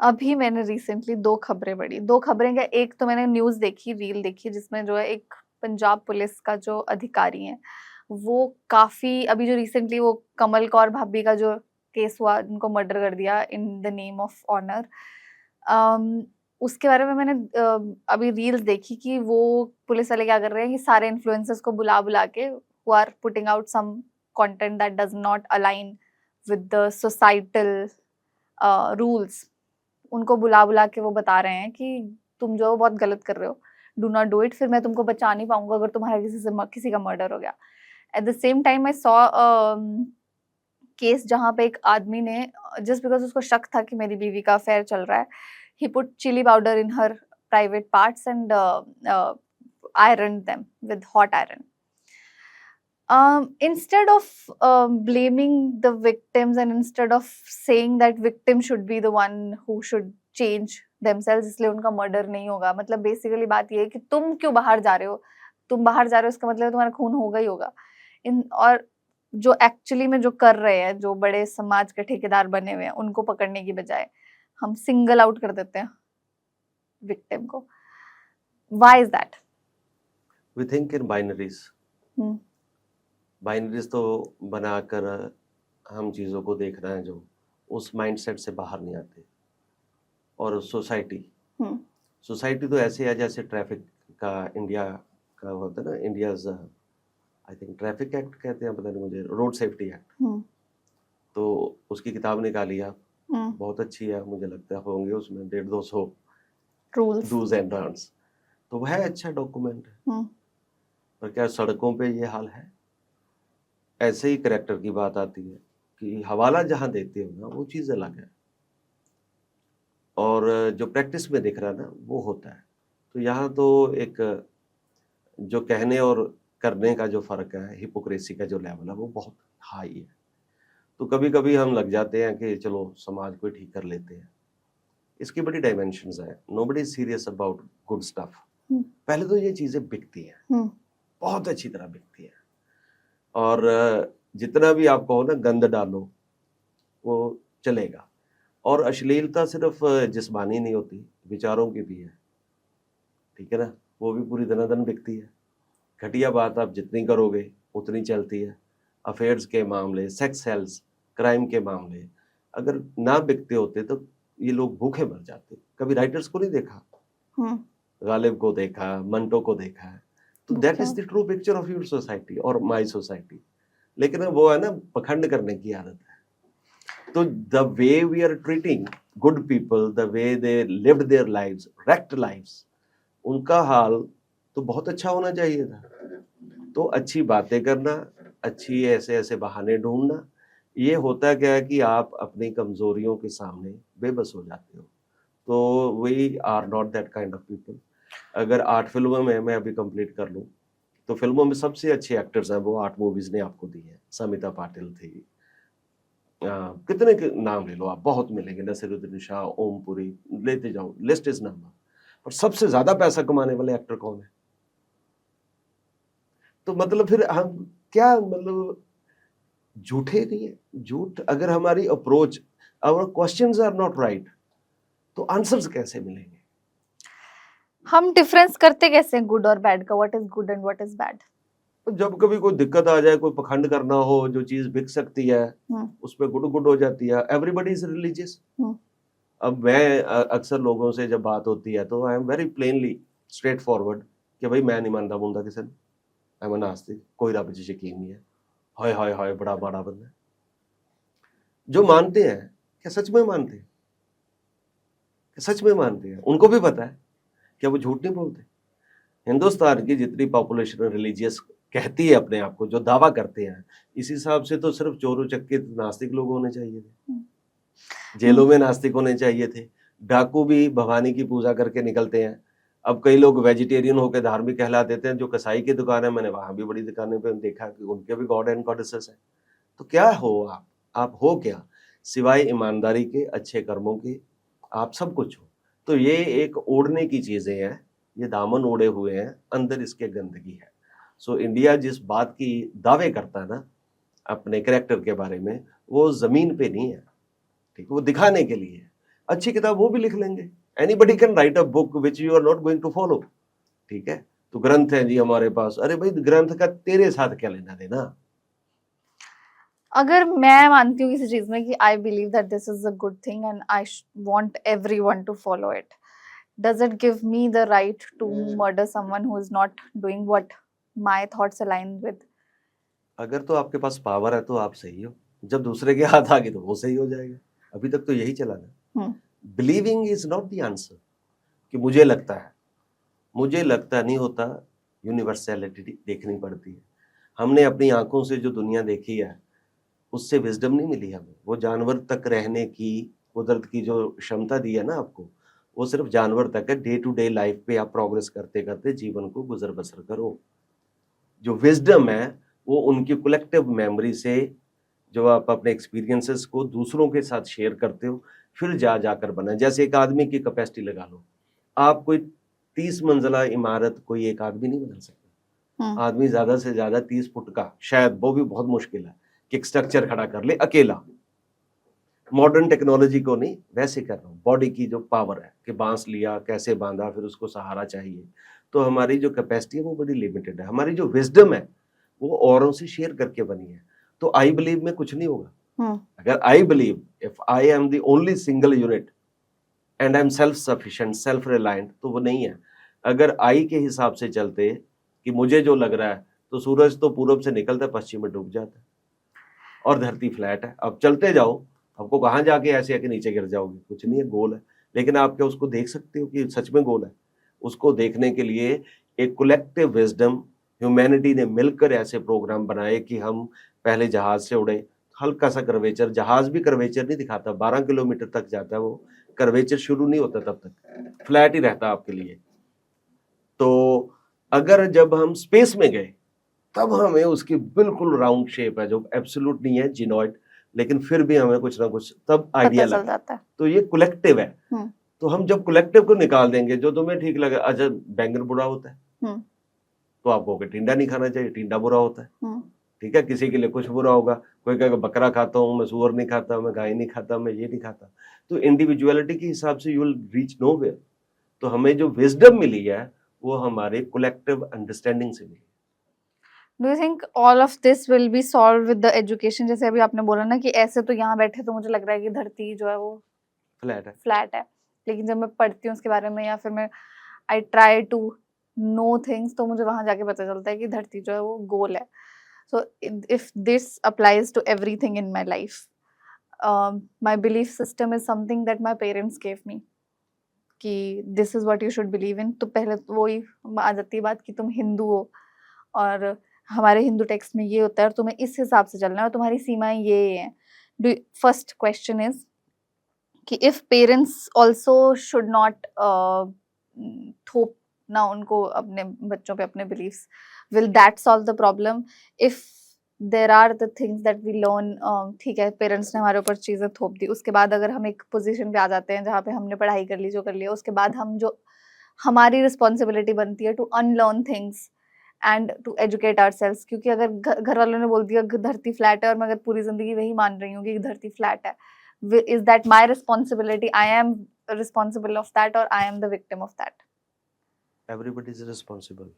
अभी मैंने रिसेंटली 2 खबरें पढ़ी। 2 खबरें क्या, एक तो मैंने न्यूज़ देखी, रील देखी जिसमें जो है एक पंजाब पुलिस का जो अधिकारी है, वो काफ़ी अभी जो रिसेंटली वो कमल कौर भाभी का जो केस हुआ, उनको मर्डर कर दिया in the name of honour. Um, उसके बारे में मैंने अभी रील्स देखी कि वो पुलिस वाले क्या कर रहे हैं कि सारे इन्फ्लुएंसर्स को बुला-बुला के who are putting out some content that does not align with the societal rules, उनको बुला-बुला के वो बता रहे हैं कि तुम जो बहुत गलत कर रहे हो, डू नॉट डू इट, फिर मैं तुमको बचा नहीं पाऊँगा अगर तुम्हारा किसी का मर्डर हो गया। At the same time I saw case जहाँ पे एक आदमी ने जस्ट बिकॉज़ उसको शक था कि मेरी बीवी का अफेयर चल रहा है, he put chilli powder in her private parts and ironed them with hot iron. Instead of blaming the victims and instead of saying that victim should be the one who should change themselves, इसलिए उनका murder नहीं होगा, मतलब basically बात ये है कि तुम क्यों बाहर जा रहे हो, तुम बाहर जा रहे हो इसका मतलब तुम्हारा खून होगा ही होगा। और जो एक्चुअली में जो कर रहे हैं, जो बड़े समाज के ठेकेदार बने हुए हैं, उनको पकड़ने की बजाय हम सिंगल आउट कर देते हैं विक्टिम को। Why is that? We think in binaries. Binaries तो बनाकर हम चीज़ों को देख रहे हैं जो उस माइंडसेट से बाहर नहीं आते। और सोसाइटी तो ऐसे है जैसे ट्रैफिक का इंडिया का होता है ना, India's I think traffic act कहते हैं, पता नहीं मुझे, रोड सेफ्टी एक्ट। तो उसकी किताब निकाली आप, बहुत अच्छी है, मुझे लगता है होंगे उसमें 150-200 रूल्स, डूज एंड डोंट्स, तो वह अच्छा डॉक्यूमेंट है। पर क्या सड़कों पे ये हाल है? ऐसे ही करैक्टर की बात आती है कि हवाला जहां देते हो ना, वो चीज अलग है, और जो प्रैक्टिस में दिख रहा है ना वो होता है। तो यहाँ तो एक जो कहने और करने का जो फर्क है, हिपोक्रेसी का जो लेवल है वो बहुत हाई है। तो कभी कभी हम लग जाते हैं कि चलो समाज को ठीक कर लेते हैं। इसकी बड़ी डायमेंशंस है। Nobody is serious about good stuff. पहले तो ये चीजें बिकती हैं, बहुत अच्छी तरह बिकती है, और जितना भी आप कहो ना गंद डालो वो चलेगा। और अश्लीलता सिर्फ जिस्मानी नहीं होती, विचारों की भी है, ठीक है ना, वो भी पूरी दनादन बिकती है। घटिया बात आप जितनी करोगे उतनी चलती है। अफेयर्स के मामले, सेक्स सेल्स, क्राइम के मामले अगर ना बिकते होते तो ये लोग भूखे मर जाते। कभी राइटर्स को नहीं देखा, गालिब को देखा, मंटो को देखा है, तो that is the true picture of your society और माय सोसाइटी। लेकिन वो है ना, पखंड करने की आदत है। तो the way we are treating good people, the way they lived their lives, wrecked lives, उनका हाल तो बहुत अच्छा होना चाहिए था। तो अच्छी बातें करना, अच्छी ऐसे ऐसे बहाने ढूंढना, ये होता क्या है कि आप अपनी कमजोरियों के सामने बेबस हो जाते हो। तो we are not that kind of people. अगर 8 फिल्मों में मैं अभी कंप्लीट कर लूं, तो फिल्मों में सबसे अच्छे एक्टर्स हैं वो 8 मूवीज ने आपको दी है। समिता पाटिल थी, कितने नाम ले लो आप, बहुत मिलेंगे, नसीरुद्दीन शाह, ओमपुरी, लेते जाओ, लिस्ट इज नंबर। पर सबसे ज्यादा पैसा कमाने वाले एक्टर कौन है? तो मतलब फिर हम क्या, मतलब झूठे नहीं है, झूठ अगर हमारी approach, our questions are not right, तो आंसर्स कैसे मिलेंगे? हम डिफरेंस करते कैसे हैं गुड और बैड का? What is good and what is bad? जब कभी कोई दिक्कत आ जाए, कोई पखंड करना हो, जो चीज बिक सकती है उसमें गुड गुड हो जाती है। Everybody is religious. अब मैं अक्सर लोगों से जब बात होती है तो I am very plainly straight forward कि भाई मैं नहीं मानता मुंडा किसी ने, आई एम नास्तिक, कोई रब च यकीन नहीं है। हाय हाय हाय, बड़ा बड़ा बंदा। जो मानते हैं क्या सच में मानते हैं? सच में मानते हैं, उनको भी पता है क्या वो झूठ नहीं बोलते। हिंदुस्तान की जितनी पॉपुलेशन रिलीजियस कहती है अपने आप को, जो दावा करते हैं, इस हिसाब से तो सिर्फ चोर चक्के नास्तिक लोग होने चाहिए थे, जेलों में नास्तिक होने चाहिए थे। डाकू भी भवानी की पूजा करके निकलते हैं। अब कई लोग वेजिटेरियन होकर धार्मिक कहला देते हैं। जो कसाई की दुकान है, मैंने वहां भी बड़ी दुकानें पे देखा कि उनके भी गॉड एंड गॉडेसेस है। तो क्या हो आप हो क्या सिवाय ईमानदारी के, अच्छे कर्मों के? आप सब कुछ हो। तो ये एक ओढ़ने की चीजें हैं, ये दामन ओढ़े हुए हैं, अंदर इसके गंदगी है। सो इंडिया जिस बात की दावे करता है ना अपने कैरेक्टर के बारे में, वो जमीन पे नहीं है, ठीक है, वो दिखाने के लिए है। अच्छी किताब वो भी लिख लेंगे। Anybody can write a book which you are not going to follow, ठीक है। तो ग्रंथ है जी हमारे पास, अरे भाई ग्रंथ का तेरे साथ क्या लेना देना। अगर मैं मानती हूँ किसी चीज में कि I believe that this is a good thing and I want everyone to follow it, does it give me the right to murder someone who is not doing what my thoughts align with? अगर तो आपके पास power है तो आप सही हो, जब दूसरे के हाथ आ गए तो वो सही हो जाएगा। अभी तक तो यही चला ना। Believing is not the answer कि मुझे लगता है, मुझे लगता नहीं होता। यूनिवर्सैलिटी देखनी पड़ती है। हमने अपनी आंखों से जो दुनिया देखी है उससे विजडम नहीं मिली हमें। वो जानवर तक रहने की कुदरत की जो क्षमता दी है ना आपको, वो सिर्फ जानवर तक है। डे टू डे लाइफ पे आप प्रोग्रेस करते करते जीवन को गुजर बसर करो। जो विजडम है वो उनकी कलेक्टिव मेमोरी से, जो आप अपने एक्सपीरियंसेस को दूसरों के साथ शेयर करते हो, फिर जाकर बना। जैसे एक आदमी की कैपेसिटी लगा लो, आप कोई 30 मंजिला इमारत कोई एक आदमी नहीं बना सकता। आदमी ज्यादा से ज्यादा 30 फुट का, शायद वो भी बहुत मुश्किल है कि एक स्ट्रक्चर खड़ा कर ले अकेला। मॉडर्न टेक्नोलॉजी को नहीं, वैसे कर रहा हूँ। बॉडी की जो पावर है कि बांस लिया, कैसे बांधा, फिर उसको सहारा चाहिए। तो हमारी जो कैपेसिटी है वो बड़ी लिमिटेड है। हमारी जो विजडम है वो औरों से शेयर करके बनी है। तो आई बिलीव में कुछ नहीं होगा। अगर I believe, if I am the only single unit and I am self sufficient, self reliant, तो वो नहीं है। अगर आई के हिसाब से चलते कि मुझे जो लग रहा है, तो सूरज तो पूरब से निकलता है, पश्चिम में डूब जाता है और धरती फ्लैट है। अब चलते जाओ, आपको कहाँ जाके ऐसे आके नीचे गिर जाओगे, कुछ नहीं है, गोल है। लेकिन आप क्या उसको देख सकते हो कि सच में गोल है? उसको देखने के लिए एक कलेक्टिव विजडम, ह्यूमैनिटी ने मिलकर ऐसे प्रोग्राम बनाए कि हम पहले जहाज से उड़े, हल्का सा कर्वेचर, जहाज भी कर्वेचर नहीं दिखाता, 12 किलोमीटर तक जाता है वो, कर्वेचर शुरू नहीं होता, तब तक फ्लैट ही रहता आपके लिए। तो अगर जब हम स्पेस में गए तब हमें उसकी बिल्कुल राउंड शेप है, जो एब्सोल्यूट नहीं है, जिनॉइड, लेकिन फिर भी हमें कुछ ना कुछ तब आइडिया लग जाता है। तो ये कलेक्टिव है। तो हम जब कलेक्टिव को निकाल देंगे, जो तुम्हें ठीक लगे, अच्छा बैंगन बुरा होता है तो आप कहोगे टिंडा नहीं खाना चाहिए, टिंडा बुरा होता है, ठीक है। किसी के लिए कुछ बुरा होगा, कोई कहेगा बकरा खाता हूँ मैं, सुअर नहीं खाता, मैं गाय नहीं खाता, मैं ये नहीं खाता। तो इंडिविजुअलिटी के हिसाब से यू विल रीच नोवेयर। तो हमें जो विजडम मिली है वो हमारे कलेक्टिव अंडरस्टैंडिंग से मिली। Do you think all of this will be solved with the education? जैसे अभी आपने बोला ना कि ऐसे तो यहाँ बैठे तो मुझे लग रहा है कि धरती जो है वो फ्लैट है, लेकिन जब मैं पढ़ती हूँ उसके बारे में या फिर मैं I try to know things, तो मुझे वहां जाके पता चलता है कि धरती जो है वो गोल है। So if this applies to everything in my life, my belief system is something that my parents gave me कि this is what you should believe in. तो पहले तो वही आ जाती है बात कि तुम हिंदू हो और हमारे हिंदू टेक्स्ट में ये होता है और तुम्हें इस हिसाब से चलना है और तुम्हारी सीमाएं ये हैं। फर्स्ट क्वेश्चन इज कि if parents also should not थोप ना उनको अपने बच्चों पे अपने beliefs, will that solve the problem? If there are the things that we learn, ठीक है पेरेंट्स ने हमारे ऊपर चीजें थोप दी, उसके बाद अगर हम एक पोजीशन पे आ जाते हैं जहाँ पे हमने पढ़ाई कर ली, जो कर लिया, उसके बाद हम जो हमारी रिस्पॉन्सिबिलिटी बनती है to unlearn things and to educate ourselves. क्योंकि अगर घर वालों ने बोल दिया धरती फ्लैट है और मैं अगर पूरी जिंदगी वही मान रही हूँ कि धरती फ्लैट है, is that my responsibility? I am responsible of that or I am the victim of that? Everybody is responsible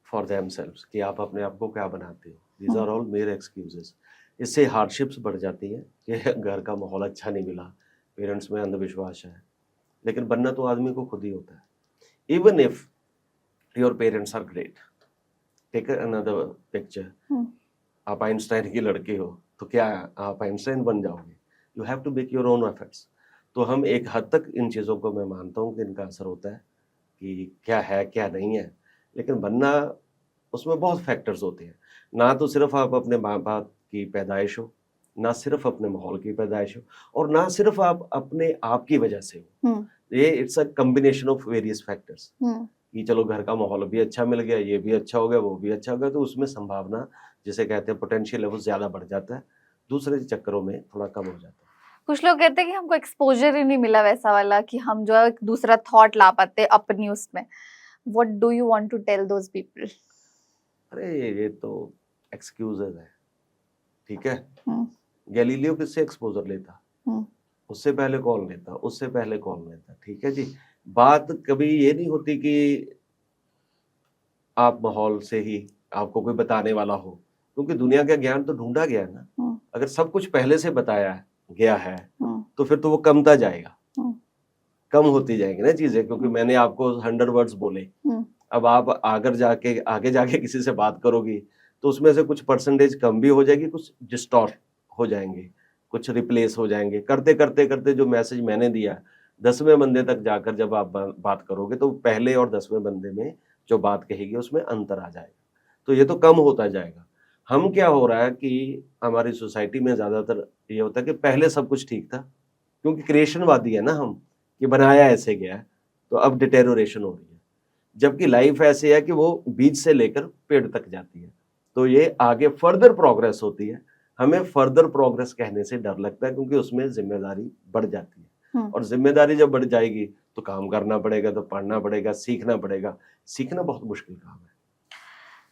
for themselves कि आप अपने आप को क्या बनाते हो। These are all mere excuses. इससे हार्डशिप्स बढ़ जाती हैं कि घर का माहौल अच्छा नहीं मिला, पेरेंट्स में अंधविश्वास है, लेकिन बनना तो आदमी को खुद ही होता है। Even if your parents are great, take another picture. आप आइंस्टाइन की लड़के हो तो क्या आप आइंस्टाइन बन जाओगे? You have to make your own efforts. तो हम एक हद तक इन चीज़ों को मैं मानता हूँ कि इनका असर होता है कि क्या है क्या नहीं है, लेकिन बनना उसमें बहुत फैक्टर्स होते हैं। ना तो सिर्फ आप अपने माँ बाप की पैदाइश हो, ना सिर्फ अपने माहौल की पैदाइश हो, और ना सिर्फ आप अपने आप की वजह से हो। ये it's a combination of various factors कि चलो घर का माहौल भी अच्छा मिल गया, ये भी अच्छा हो गया, वो भी अच्छा हो गया, तो उसमें संभावना जिसे कहते हैं पोटेंशियल है वो ज्यादा बढ़ जाता है, दूसरे चक्करों में थोड़ा कम हो जाता है। कुछ लोग कहते हैं कि हमको एक्सपोजर ही नहीं मिला वैसा वाला कि हम जो है एक दूसरा थॉट ला पाते अपनी उसमें। What do you want to tell those people? अरे ये तो एक्सक्यूजेज है, ठीक है। गैलीलियो किससे एक्सपोजर लेता? उससे पहले कौन लेता, उससे पहले कौन लेता, ठीक है जी। बात कभी ये नहीं होती कि आप माहौल से ही आपको कोई बताने वाला हो, क्योंकि दुनिया का ज्ञान तो ढूंढा गया है ना। अगर सब कुछ पहले से बताया गया है तो फिर तो वो कमता जाएगा, कम होती जाएंगी ना चीजें, क्योंकि मैंने आपको 100 वर्ड्स बोले, अब आप आगे जाके किसी से बात करोगी तो उसमें से कुछ परसेंटेज कम भी हो जाएगी, कुछ डिस्टॉर्ट हो जाएंगे, कुछ रिप्लेस हो जाएंगे। करते करते करते जो मैसेज मैंने दिया 10वें बंदे तक जाकर जब आप बात करोगे तो पहले और 10वें बंदे में जो बात कहेगी उसमें अंतर आ जाएगा, तो ये तो कम होता जाएगा। हम क्या हो रहा है कि हमारी सोसाइटी में ज्यादातर ये होता है कि पहले सब कुछ ठीक था, क्योंकि क्रिएशनवादी है ना हम, कि बनाया ऐसे गया है, तो अब डिटेरोरेशन हो रही है। जबकि लाइफ ऐसे है कि वो बीज से लेकर पेड़ तक जाती है, तो ये आगे फर्दर प्रोग्रेस होती है। हमें फर्दर प्रोग्रेस कहने से डर लगता है, क्योंकि उसमें जिम्मेदारी बढ़ जाती है, और जिम्मेदारी जब बढ़ जाएगी तो काम करना पड़ेगा, तो पढ़ना पड़ेगा, सीखना पड़ेगा। सीखना बहुत मुश्किल काम है।